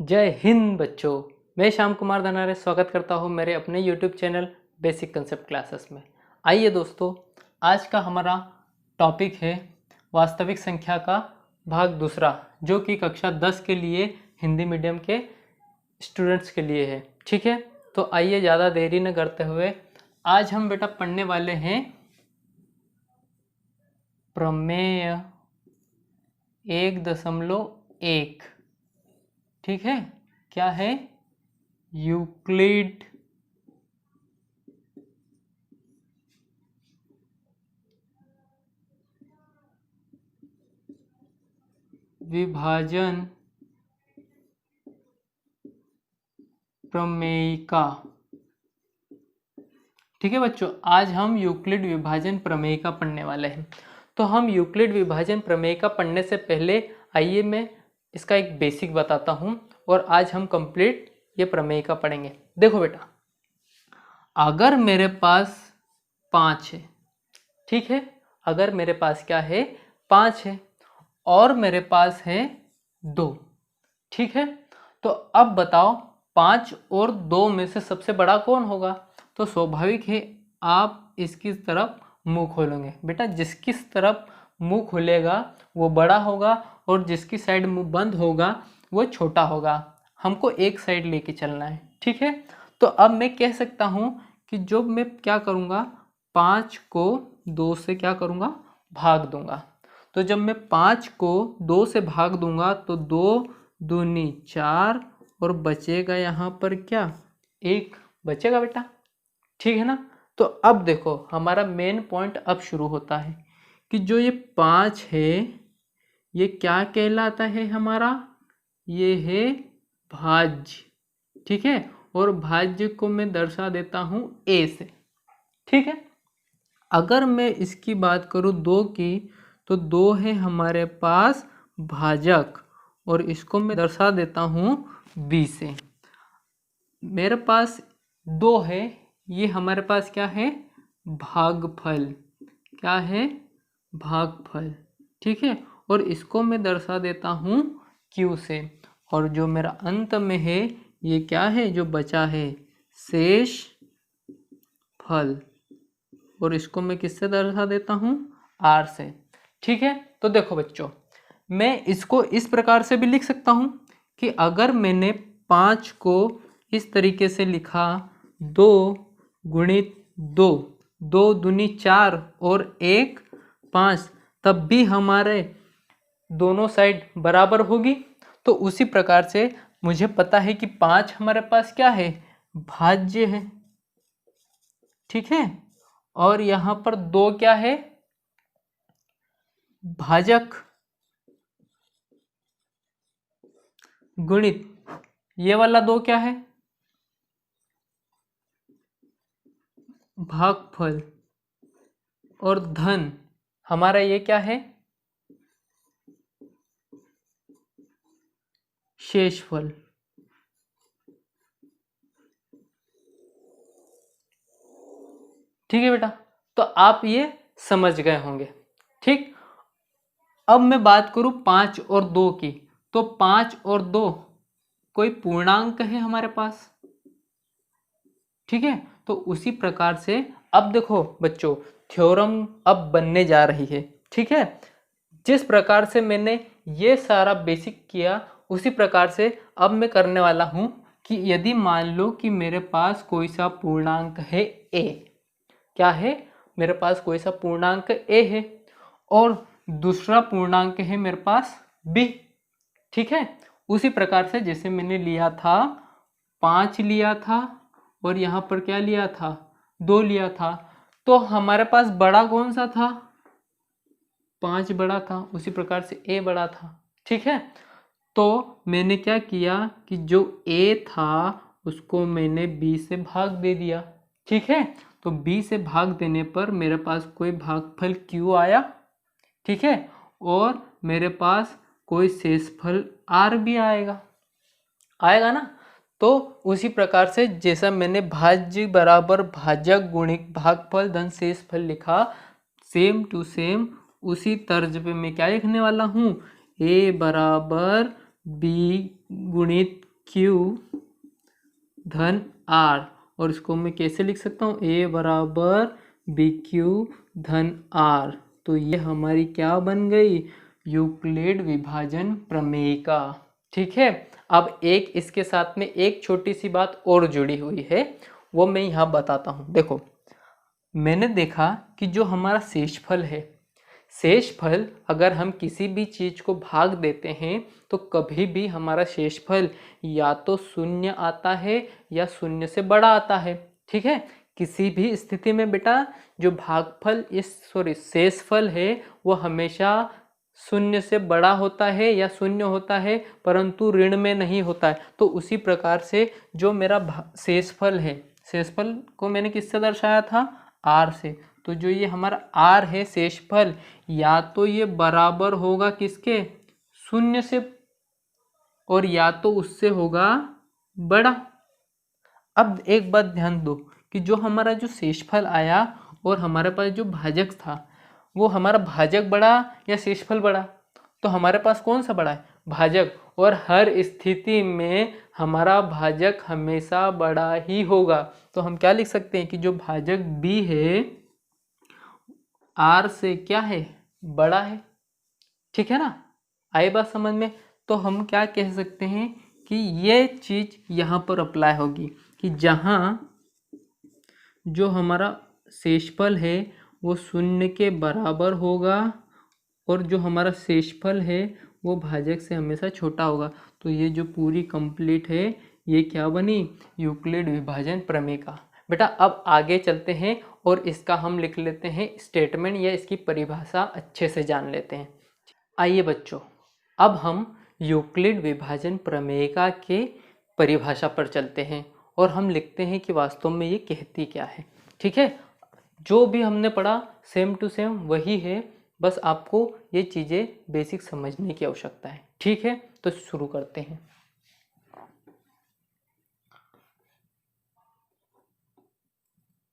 जय हिंद बच्चों। मैं श्याम कुमार धनारे स्वागत करता हूं मेरे अपने YouTube channel basic concept classes में। आइए दोस्तों, आज का हमारा टॉपिक है वास्तविक संख्या का भाग दूसरा, जो कि कक्षा 10 के लिए हिंदी मीडियम के स्टूडेंट्स के लिए है। ठीक है, तो आइए ज़्यादा देरी न करते हुए आज हम बेटा पढ़ने वाले हैं प्रमेय 1.1। ठीक है, क्या है? यूक्लिड विभाजन प्रमेयिका। ठीक है बच्चों, आज हम यूक्लिड विभाजन प्रमेयिका पढ़ने वाले हैं। तो हम यूक्लिड विभाजन प्रमेयिका पढ़ने से पहले आइए मैं इसका एक बेसिक बताता हूं और आज हम कंप्लीट ये प्रमेयिका पढ़ेंगे। देखो बेटा, अगर मेरे पास 5 है, ठीक है, अगर मेरे पास क्या है 5 है और मेरे पास है 2, ठीक है, तो अब बताओ 5 और 2 में से सबसे बड़ा कौन होगा? तो स्वाभाविक है आप इसकी तरफ मुंह खोलेंगे। बेटा जिसकी तरफ मुंह खुलेगा वो बड़ा होगा और जिसकी साइड मुंह बंद होगा वो छोटा होगा। हमको एक साइड लेके चलना है। ठीक है, तो अब मैं कह सकता हूं कि जो मैं क्या करूंगा, 5 को 2 से क्या करूंगा, भाग दूंगा। तो जब मैं 5 को 2 से भाग दूंगा तो 2 दूनी 4 और बचेगा यहाँ पर क्या, 1 बचेगा बेटा। ठीक है ना। तो अब देखो हमारा मेन पॉइंट अब शुरू होता है कि जो ये 5 है ये क्या कहलाता है हमारा, ये है भाज्य। ठीक है, और भाज्य को मैं दर्शा देता हूँ a से। ठीक है, अगर मैं इसकी बात करूँ 2 की, तो 2 है हमारे पास भाजक और इसको मैं दर्शा देता हूँ b से। मेरे पास 2 है, ये हमारे पास क्या है, भागफल। क्या है, भागफल। ठीक है, और इसको मैं दर्शा देता हूँ q से। और जो मेरा अंत में है ये क्या है, जो बचा है, शेष फल, और इसको मैं किससे दर्शा देता हूँ, r से। ठीक है, तो देखो बच्चों, मैं इसको इस प्रकार से भी लिख सकता हूँ कि अगर मैंने 5 को इस तरीके से लिखा, 2 गुणित 2, 2 दूनी 4 और 1 5, तब भी हमारे दोनों साइड बराबर होगी। तो उसी प्रकार से मुझे पता है कि 5 हमारे पास क्या है, भाज्य है। ठीक है, और यहाँ पर 2 क्या है, भाजक, गुणित ये वाला 2 क्या है, भागफल, और धन हमारा ये क्या है, शेषफल। ठीक है बेटा, तो आप ये समझ गए होंगे। ठीक, अब मैं बात करूं 5 और 2 की, तो 5 और 2 कोई पूर्णांक है हमारे पास। ठीक है, तो उसी प्रकार से अब देखो बच्चों, थ्योरम अब बनने जा रही है। ठीक है, जिस प्रकार से मैंने ये सारा बेसिक किया उसी प्रकार से अब मैं करने वाला हूं कि यदि मान लो कि मेरे पास कोई सा पूर्णांक है a, क्या है, मेरे पास कोई सा पूर्णांक a है और दूसरा पूर्णांक है मेरे पास b। ठीक है, उसी प्रकार से जैसे मैंने लिया था 5 लिया था और यहाँ पर क्या लिया था, 2 लिया था, तो हमारे पास बड़ा कौन सा था, 5 बड़ा था, उसी प्रकार से a बड़ा था। ठीक है, तो मैंने क्या किया कि जो a था उसको मैंने b से भाग दे दिया। ठीक है, तो b से भाग देने पर मेरे पास कोई भागफल q आया। ठीक है, और मेरे पास कोई शेषफल r भी आएगा ना। तो उसी प्रकार से जैसा मैंने भाज्य बराबर भाजक गुणित भागफल धन शेषफल लिखा, सेम टू सेम उसी तर्ज पे मैं क्या लिखने वाला हूँ, a बराबर b गुणित क्यू धन आर, और इसको मैं कैसे लिख सकता हूँ, ए बराबर बी क्यू धन आर। तो ये हमारी क्या बन गई, यूक्लिड विभाजन प्रमेयिका। ठीक है। अब एक इसके साथ में एक छोटी सी बात और जुड़ी हुई है, वो मैं यहाँ बताता हूँ। देखो, मैंने देखा कि जो हमारा शेषफल है, शेषफल अगर हम किसी भी चीज को भाग देते हैं तो कभी भी हमारा शेषफल या तो शून्य आता है या शून्य से बड़ा आता है। ठीक है। किसी भी स्थिति में बेटा जो भागफल शेषफल है वो हमेशा शून्य से बड़ा होता है या शून्य होता है, परंतु ऋण में नहीं होता है। तो उसी प्रकार से जो मेरा शेषफल है, शेषफल को मैंने किससे दर्शाया था, आर से। तो जो ये हमारा आर है शेषफल, या तो ये बराबर होगा किसके, शून्य से, और या तो उससे होगा बड़ा। अब एक बात ध्यान दो कि जो हमारा जो शेषफल आया और हमारे पास जो भाजक था, वो हमारा भाजक बड़ा या शेषफल बड़ा, तो हमारे पास कौन सा बड़ा है, भाजक। और हर स्थिति में हमारा भाजक हमेशा बड़ा ही होगा। तो हम क्या लिख सकते हैं कि जो भाजक बी है आर से क्या है, बड़ा है। ठीक है ना, आई बात समझ में। तो हम क्या कह सकते हैं कि ये चीज यहाँ पर अप्लाई होगी कि जहाँ जो हमारा शेषफल है वो शून्य के बराबर होगा और जो हमारा शेषफल है वो भाजक से हमेशा छोटा होगा। तो ये जो पूरी कंप्लीट है ये क्या बनी, यूक्लिड विभाजन प्रमेयिका। बेटा अब आगे चलते हैं और इसका हम लिख लेते हैं स्टेटमेंट या इसकी परिभाषा अच्छे से जान लेते हैं। आइए बच्चों, अब हम यूक्लिड विभाजन प्रमेयिका के परिभाषा पर चलते हैं और हम लिखते हैं कि वास्तव में ये कहती क्या है। ठीक है, जो भी हमने पढ़ा सेम टू सेम वही है, बस आपको ये चीज़ें बेसिक समझने की आवश्यकता है। ठीक है, तो शुरू करते हैं।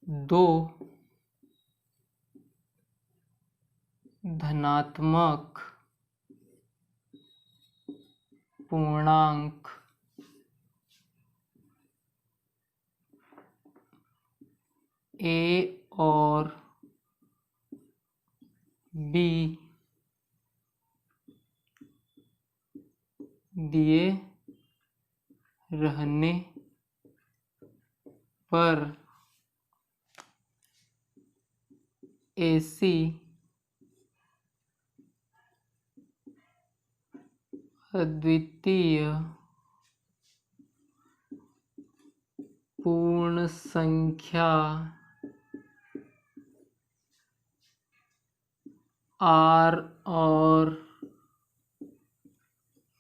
दो धनात्मक पूर्णांक ए और बी दिए रहने पर ऐसी अद्वितीय पूर्ण संख्या R और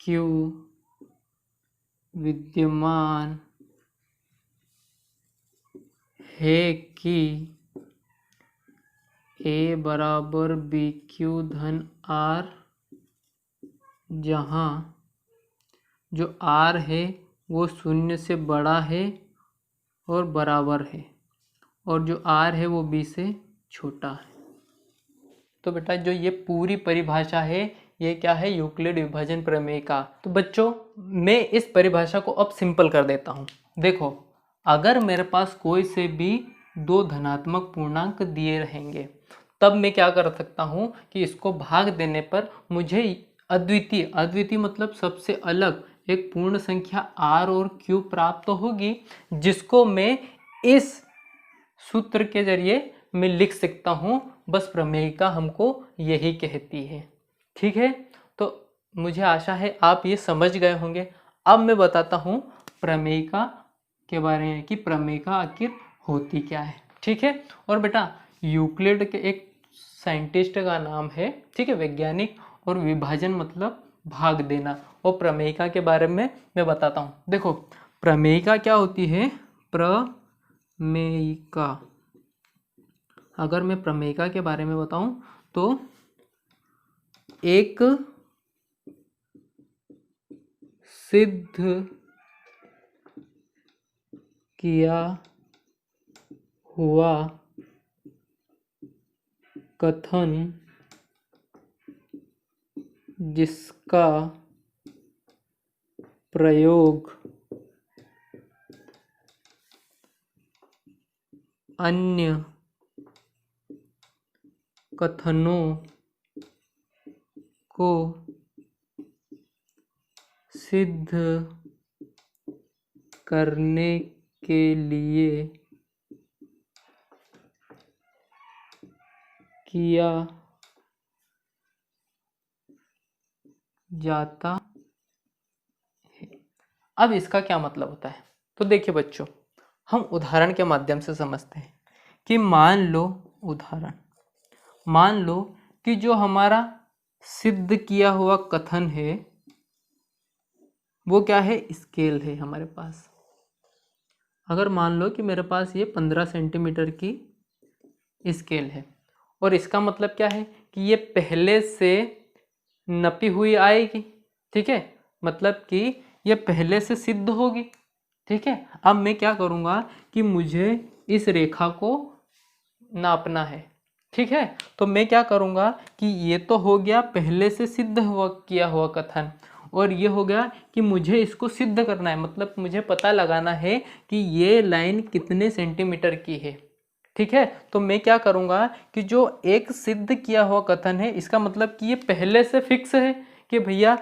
Q विद्यमान है कि A बराबर बी क्यू धन R, जहाँ जो R है वो शून्य से बड़ा है और बराबर है और जो R है वो B से छोटा है। तो बेटा जो ये पूरी परिभाषा है ये क्या है, यूक्लिड विभाजन प्रमेय का। तो बच्चों मैं इस परिभाषा को अब सिंपल कर देता हूँ। देखो, अगर मेरे पास कोई से भी दो धनात्मक पूर्णांक दिए रहेंगे तब मैं क्या कर सकता हूँ कि इसको भाग देने पर मुझे अद्वितीय मतलब सबसे अलग एक पूर्ण संख्या R और Q प्राप्त होगी, जिसको मैं इस सूत्र के जरिए मैं लिख सकता हूँ। बस प्रमेयिका हमको यही कहती है। ठीक है, तो मुझे आशा है आप ये समझ गए होंगे। अब मैं बताता हूँ प्रमेयिका के बारे में कि प्रमेयिका आखिर होती क्या है। ठीक है, और बेटा यूक्लिड के एक साइंटिस्ट का नाम है, ठीक है, वैज्ञानिक, और विभाजन मतलब भाग देना, और प्रमेयिका के बारे में मैं बताता हूँ। देखो प्रमेयिका क्या होती है, प्रमेयिका, अगर मैं प्रमेयिका के बारे में बताऊं तो एक सिद्ध किया हुआ कथन जिसका प्रयोग अन्य कथनों को सिद्ध करने के लिए किया जाता है। अब इसका क्या मतलब होता है? तो देखिए बच्चों, हम उदाहरण के माध्यम से समझते हैं कि मान लो कि जो हमारा सिद्ध किया हुआ कथन है वो क्या है? स्केल है हमारे पास। अगर मान लो कि मेरे पास ये 15 सेंटीमीटर की स्केल है और इसका मतलब क्या है कि ये पहले से नपी हुई आएगी, ठीक है, मतलब कि ये पहले से सिद्ध होगी, ठीक है। अब मैं क्या करूँगा कि मुझे इस रेखा को नापना है, ठीक है। तो मैं क्या करूँगा कि ये तो हो गया पहले से सिद्ध किया हुआ कथन, और ये हो गया कि मुझे इसको सिद्ध करना है, मतलब मुझे पता लगाना है कि ये लाइन कितने सेंटीमीटर की है, ठीक है। तो मैं क्या करूँगा कि जो एक सिद्ध किया हुआ कथन है इसका मतलब कि ये पहले से फिक्स है कि भैया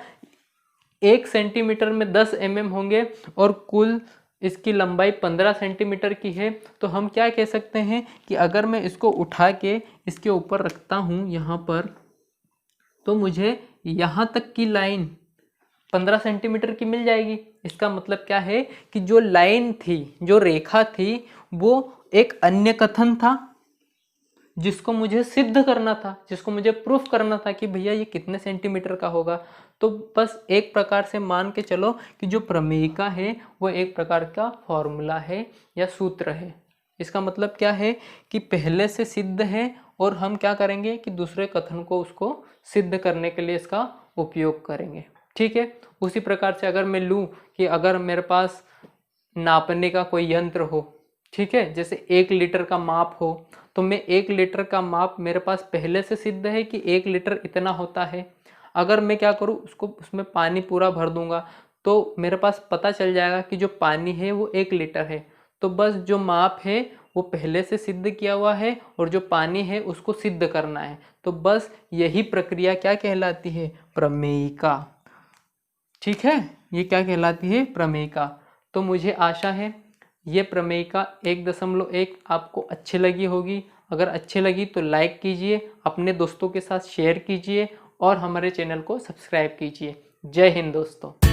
1 सेंटीमीटर में 10 mm होंगे और कुल इसकी लंबाई 15 सेंटीमीटर की है। तो हम क्या कह सकते हैं कि अगर मैं इसको उठा के इसके ऊपर रखता हूँ यहाँ पर, तो मुझे यहाँ तक की लाइन 15 सेंटीमीटर की मिल जाएगी। इसका मतलब क्या है कि जो लाइन थी, जो रेखा थी, वो एक अन्य कथन था जिसको मुझे सिद्ध करना था, जिसको मुझे प्रूफ करना था कि भैया ये कितने सेंटीमीटर का होगा। तो बस एक प्रकार से मान के चलो कि जो प्रमेयिका है वो एक प्रकार का फॉर्मूला है या सूत्र है। इसका मतलब क्या है कि पहले से सिद्ध है और हम क्या करेंगे कि दूसरे कथन को उसको सिद्ध करने के लिए इसका उपयोग करेंगे, ठीक है। उसी प्रकार से अगर मैं लूँ कि अगर मेरे पास नापने का कोई यंत्र हो, ठीक है, जैसे 1 लीटर का माप हो, तो मैं 1 लीटर का माप मेरे पास पहले से सिद्ध है कि 1 लीटर इतना होता है। अगर मैं क्या करूँ, उसमें पानी पूरा भर दूंगा तो मेरे पास पता चल जाएगा कि जो पानी है वो 1 लीटर है। तो बस जो माप है वो पहले से सिद्ध किया हुआ है और जो पानी है उसको सिद्ध करना है। तो बस यही प्रक्रिया क्या कहलाती है? प्रमेयिका, ठीक है। ये क्या कहलाती है? प्रमेयिका। तो मुझे आशा है ये प्रमेयिका 1.1 आपको अच्छी लगी होगी। अगर अच्छी लगी तो लाइक कीजिए, अपने दोस्तों के साथ शेयर कीजिए और हमारे चैनल को सब्सक्राइब कीजिए। जय हिंद दोस्तों।